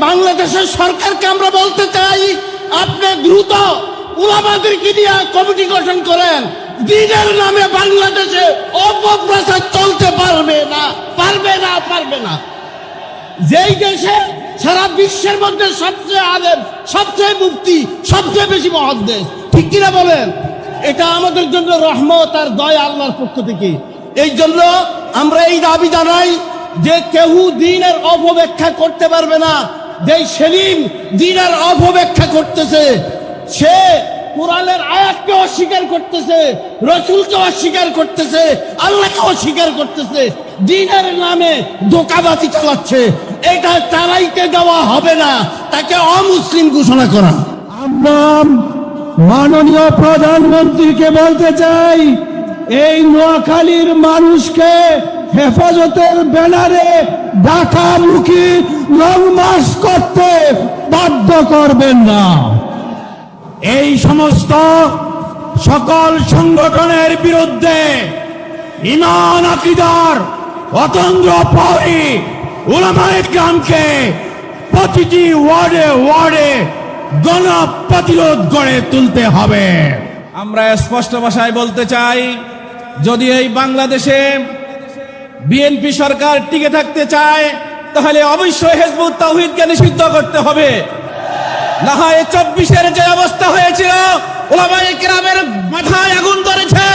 বাংলাদেশের সরকারকে আমরা বলতে চাই, আপনি দ্রুত উলামাদেরকে নিয়ে কমিটি গঠন করেন। দ্বীনের নামে বাংলাদেশে অপপ্রচার চলতে পারবে না, পারবে না, পারবে না। যেই দেশে সারা বিশ্বের মধ্যে সবচেয়ে আলেম, সবচেয়ে মুফতি, সবচেয়ে বেশি মুহাদ্দিস, ঠিক কিনা বলেন? এটা আমাদের জন্য রহমত আর দয়া আল্লাহর পক্ষ থেকে। এই জন্য আমরা এই দাবি জানাই যে কেউ দ্বীনের অপব্যাখ্যা করতে পারবে না। যে সেলিম দ্বীনের অপব্যাখ্যা করতেছে, সে কোরআনের আয়াতকে অস্বীকার করতেছে, রসুলকে অস্বীকার করতেছে, আল্লাহকে অস্বীকার করতেছে, দ্বীনের নামে ধোঁকাবাজি চালাচ্ছে। এটা চালাইতে দেওয়া হবে না, তাকে অমুসলিম ঘোষণা করা। আমরা মাননীয় প্রধানমন্ত্রীকে বলতে চাই, এই নোয়াখালীর মানুষকে হেফাজতের ব্যানারে ঢাকামুখী লং মার্চ করতে বাধ্য করবেন না। এই সমস্ত সকল সংগঠনের বিরুদ্ধে ঈমান আকীদার অতন্দ্র প্রহরী উলামায়ে কিরামকে প্রতিটি ওয়ার্ডে ওয়ার্ডে গণপ্রতিরোধ গড়ে তুলতে হবে। আমরা স্পষ্ট ভাষায় বলতে চাই, যদি এই বাংলাদেশে বিএনপি সরকার টিকে থাকতে চায়, তাহলে অবশ্যই হিজবুত তাওহীদকে নিষিদ্ধ করতে হবে। না হয় 24-এর যে অবস্থা হয়েছিল, উলামায়ে কিরামের মাথায় আগুন ধরেছে,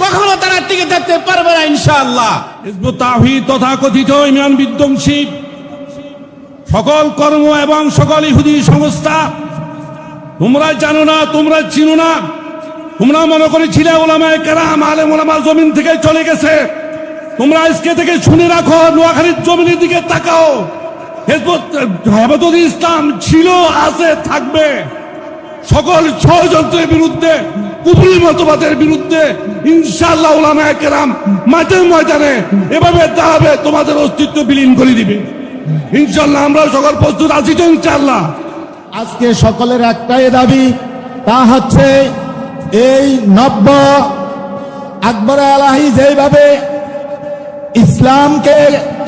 কখনো তারা টিকে থাকতে পারবে না ইনশাআল্লাহ। হিজবুত তাওহীদ তথাকথিত ঈমান বিধ্বংসী সকল কর্ম এবং সকল ইহুদি সংস্থা, তোমরা জানো না, তোমরা চিনো না, তোমরা মনে করেছিলে উলামায়ে কেরাম আলেম ওলামা জমিন থেকে চলে গেছে। তোমরা আজকে থেকে শুনে রাখো, নোয়াখালীর জমিনের দিকে তাকাও। হেফাজতে ইসলাম ছিল, আছে, থাকবে। সকল ষড়যন্ত্রের বিরুদ্ধে, কুফরি মতবাদের বিরুদ্ধে ইনশাআল্লাহ উলামায়ে কেরাম মাঠে ময়দানে এভাবে দাঁড়াবে, তোমাদের অস্তিত্ব বিলীন করে দিবে ইনশাআল্লাহ। আমরা সকল প্রস্তুত আছি তো ইনশাআল্লাহ। আজকে সকলের একটাই দাবি, তা হচ্ছে এই নব্য আকবর আলাহি যেভাবে ইসলামকে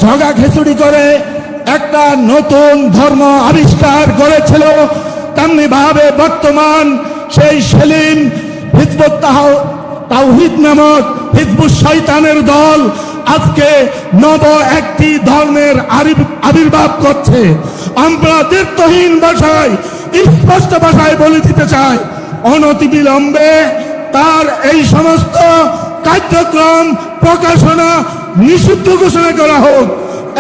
ঝগা খেচুড়ি করে একটা নতুন ধর্ম আবিষ্কার করেছিল, তেমনি ভাবে বর্তমান সেই সেলিম হিজবুত তাওহীদ নামক হিজবুত শয়তানের দল আজকে নব একটি ধর্মের আবির্ভাব করছে। আমরা দ্বিত্বহীন ভাষায়, স্পষ্ট ভাষায় বলে দিতে চাই, অনতিবিলম্বে তার এই সমস্ত কার্যক্রম প্রকাশনা নিষিদ্ধ ঘোষণা করা হোক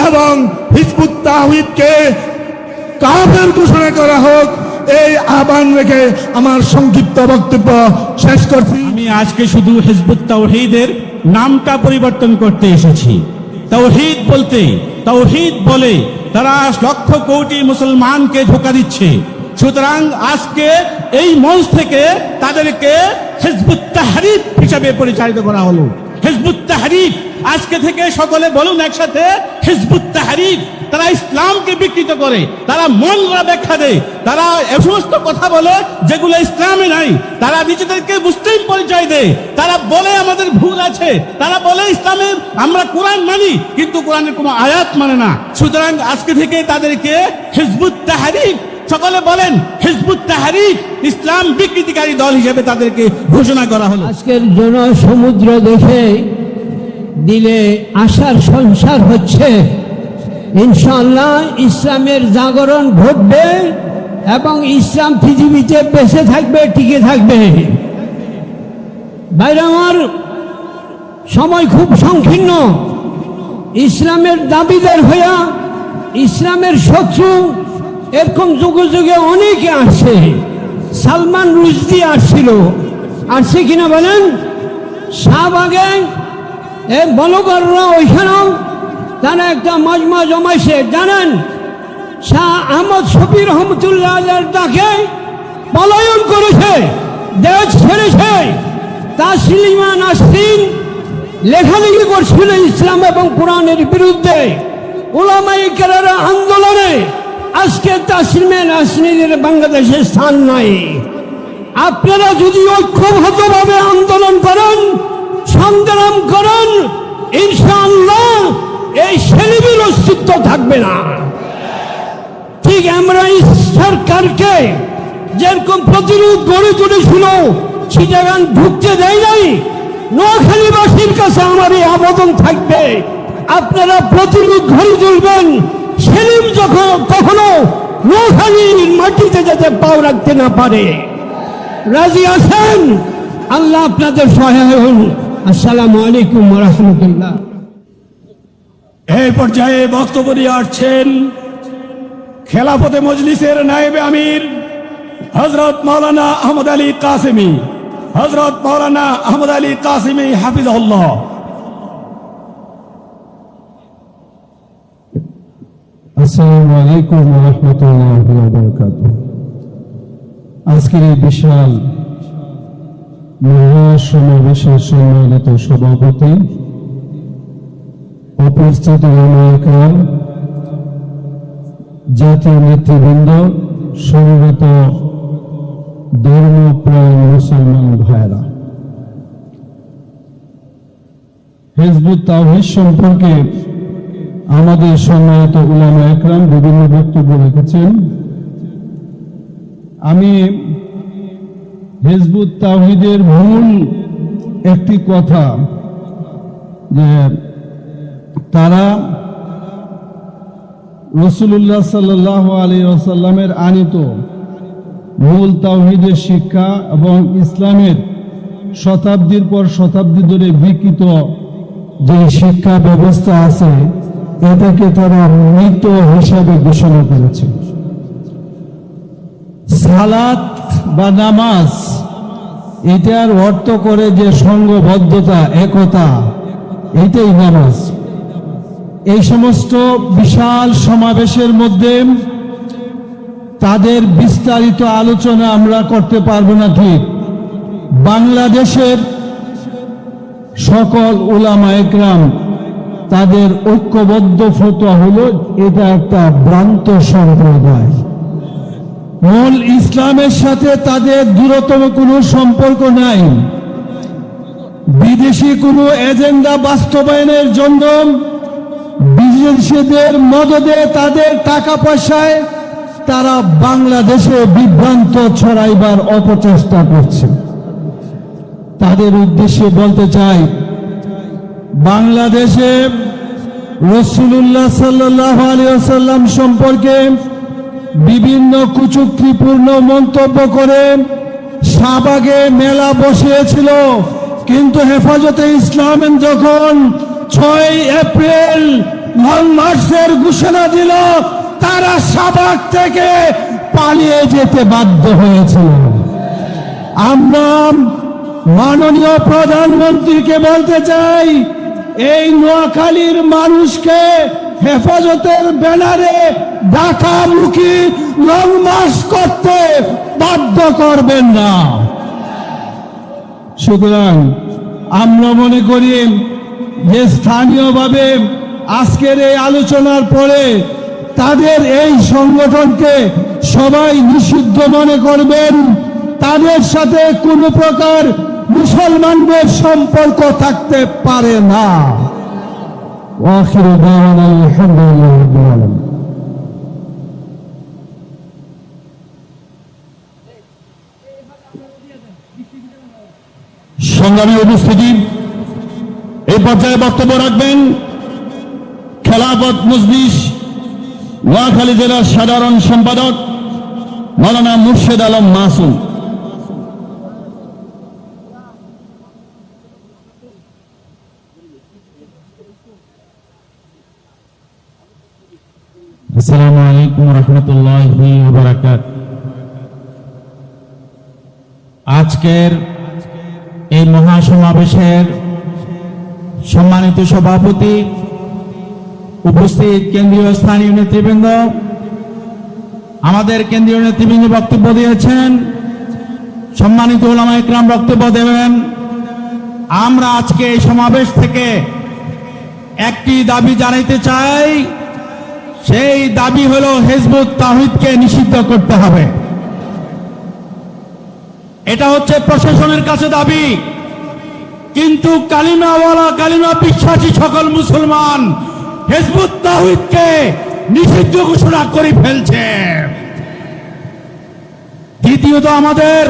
এবং হিজবুত তাওহীদকে কাফের ঘোষণা করা হোক। এই আহ্বান রেখে আমার সংক্ষিপ্ত বক্তব্য শেষ করছি। আমি আজকে শুধু হিজবুত তাওহীদের নামটা পরিবর্তন করতে এসেছি। তাওহীদ বলতে, তাওহীদ বলে তারা লক্ষ কোটি মুসলমানকে ধোঁকা দিচ্ছে। সুতরাং আজকে এই মঞ্চ থেকে তাদেরকে হিজবুত তাহরীর হিসাবে পরিচালিত করা হলো। হিজবুত তাহরীর, আজকে থেকে সকলে বলুন একসাথে, হিজবুত তাহরীর। তারা ইসলামকে বিকৃত করে, তারা মনরা ব্যাখ্যা দেয়, তারা এ সমস্ত কথা বলে যেগুলো ইসলামে নাই। তারা নিজেদেরকে মুসলিম পরিচয় দেয়, তারা বলে আমাদের ভুল আছে, তারা বলে ইসলামে আমরা কোরআন মানি, কিন্তু কোরআনের কোনো আয়াত মানে না। সুতরাং আজকে থেকে তাদেরকে হিজবুত তাহরীর, সকলে বলেন হিজবুত তাহরীর, ইসলাম বিকৃতিকারী দল হিসেবে তাদেরকে ঘোষণা করা হলো। আজকের জনসমুদ্র দেখে দিলে আশার সংসার হচ্ছে। ইনশাআল্লাহ ইসলামের জাগরণ ঘটবে এবং ইসলাম পৃথিবীতে বেঁচে থাকবে, টিকে থাকবে। ভাইরা আমার, সময় খুব সংকীর্ণ। ইসলামের দাবিদার হইয়া ইসলামের শত্রু এরকম যুগে যুগে অনেকে আসছে। সালমান রুশদি আসছিল, আসছে কিনা বলেন? শাহবাগে বলগররা ওইখানেও তারা একটা মজমা জমাইছে। জানেন, শাহ আহমদ শফি রহমতুল্লাহ তাকে পলায়ন করেছে, দেশ ছেড়েছে। তাসলিমা নাসরিন লেখালেখি করছিল ইসলাম এবং কোরআনের বিরুদ্ধে। উলামায়ে কেরামের আন্দোলনে আজকে তাসলিমা নাসরিনের বাংলাদেশের স্থান নাই। আপনারা যদি ঐক্যবদ্ধভাবে আন্দোলন করেন, সংগ্রাম করেন, ইনশাআল্লাহ এই সেলিমের অস্তিত্ব থাকবে না। ঠিক আমরা সরকারকে যেরকম প্রতিরোধ গড়ে তুলেছিল চিটাগাং ঢুকতে দেয় নাই, নোয়াখালীবাসীর কাছে আমার এই আবেদন থাকবে, আপনারা প্রতিরোধ গড়ে তুলবেন। সেলিম যখন কখনো নোয়াখালীর মাটিতে যাতে পাও রাখতে না পারে। রাজি আছেন? আল্লাহ আপনাদের সহায় হন। আসসালামু আলাইকুম ওয়া রাহমাতুল্লাহ। এই পর্যায়ে বক্তব্য দিয়ে আসছেন খেলাফতে মজলিসের নায়েবে আমির হযরত মাওলানা আহমদ আলী কাসেমি। হযরত মাওলানা আহমদ আলী কাসেমি হাফিজাহুল্লাহ। আসসালামু আলাইকুম ওয়া রাহমাতুল্লাহি ওয়া বারাকাতুহু। আজকের এই বিশাল মহাসমাবেশের সম্মানিত সভাপতি, উপস্থিত ওলামায়ে-কেরাম, জাতীয় নেতৃবৃন্দ, সমবেত ধর্মপ্রাণ মুসলমান ভাইরা, হিজবুত তাওহীদ সম্পর্কে আমাদের সম্মানিত উলামা-একরাম বিভিন্ন বক্তব্য রেখেছেন। আমি হিজবুত তাওহীদের মূল একটি কথা, যে তারা রাসূলুল্লাহ সাল্লাল্লাহু আলাইহি ওয়াসাল্লামের আনিত মূল তাওহীদের শিক্ষা এবং ইসলামের শতাব্দীর পর শতাব্দী ধরে বিকৃত যে শিক্ষা ব্যবস্থা আছে এটাকে তারা মৃত হিসাবে ঘোষণা করেছে। সালাত বা নামাজ এটার অর্থ করে যে সংঘবদ্ধতা, একতা, এইটাই নামাজ। এই সমস্ত বিশাল সমাবেশের মধ্যে তাদের বিস্তারিত আলোচনা আমরা করতে পারবো না। ঠিক বাংলাদেশের সকল উলামা-একরাম তাদের ঐক্যবদ্ধ ফতোয়া হলো এটা একটা ভ্রান্ত সম্প্রদায়। মূল ইসলামের সাথে তাদের দূরতম কোনো সম্পর্ক নাই। বিদেশি কোনো এজেন্ডা বাস্তবায়নের জন্য বিদেশিদের মদদে, তাদের টাকা পয়সায় তারা বাংলাদেশে বিভ্রান্ত ছড়াইবার অপচেষ্টা করছে। তাদের উদ্দেশ্যে বলতে চাই, বাংলাদেশে রাসূলুল্লাহ সাল্লাল্লাহু আলাইহি ওয়াসাল্লাম সম্পর্কে বিভিন্ন কুচুক্তিপূর্ণ মন্তব্য করে শাহবাগে মেলা বসিয়েছিল, কিন্তু হেফাজতে ইসলাম যখন 6 এপ্রিল লং মার্চের ঘোষণা দিল, তারা শাহবাগ থেকে পালিয়ে যেতে বাধ্য হয়েছিল। আমরা মাননীয় প্রধানমন্ত্রীকে বলতে চাই, এই নোয়াখালীর মানুষকে হেফাজতের ব্যানারে ঢাকামুখী লং মার্চ করতে বাধ্য করবেন না। সুতরাং আমরা মনে করি যে স্থানীয়ভাবে আজকের এই আলোচনার পরে তাদের এই সংগঠনকে সবাই নিষিদ্ধ মনে করবেন। তাদের সাথে কোনো প্রকার মুসলমানদের সম্পর্ক থাকতে পারে না। আখিরু দাওয়ানা আলহামদুলিল্লাহি রাব্বিল আলামিন। সংগ্রামী উপস্থিতি, এই পর্যায়ে বক্তব্য রাখবেন খেলাফত মজলিস নোয়াখালী জেলার সাধারণ সম্পাদক মাওলানা মুর্শেদ আলম মাসুম। আসসালামু আলাইকুম ওয়া রাহমাতুল্লাহি ওয়া বারাকাতুহু। আজকের এই মহাসমাবেশের সম্মানিত সভাপতি, উপস্থিত কেন্দ্রীয় স্থানীয় নেতৃবৃন্দ, আমাদের কেন্দ্রীয় নেতৃবৃন্দ বক্তব্য দিয়েছেন, সম্মানিত উলামায়ে কেরাম বক্তব্য দেবেন। আমরা আজকে এই সমাবেশ থেকে একটি দাবি জানাইতে চাই, সেই দাবি হলো হিজবুত তাওহীদকে নিষিদ্ধ করতে হবে। এটা হচ্ছে প্রশাসনের কাছে দাবি, কিন্তু কালিমাওয়ালা, কালিমা বিশ্বাসী সকল মুসলমান হিজবুত তাওহীদকে নিষিদ্ধ ঘোষণা করে ফেলছে। দ্বিতীয়ত আমাদের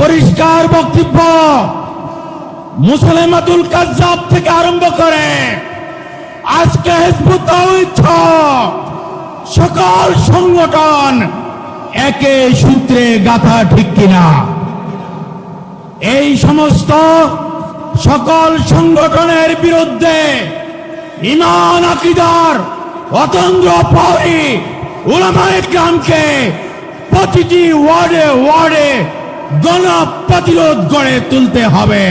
পরিষ্কার বক্তব্য, মুসলিমাতুল কাজ্জাব থেকে আরম্ভ করে আজকে হিজবুত তাওহীদ সকল সংগঠন একে সূত্রে গাথা, ঠিক কিনা? এই সমস্ত সকল সংগঠনের বিরুদ্ধে ঈমান আকীদার অতন্দ্র প্রহরী উলামায়ে কিরামকে প্রতিটি ওয়ার্ডে ওয়ার্ডে গণপ্রতিরোধ গড়ে তুলতে হবে।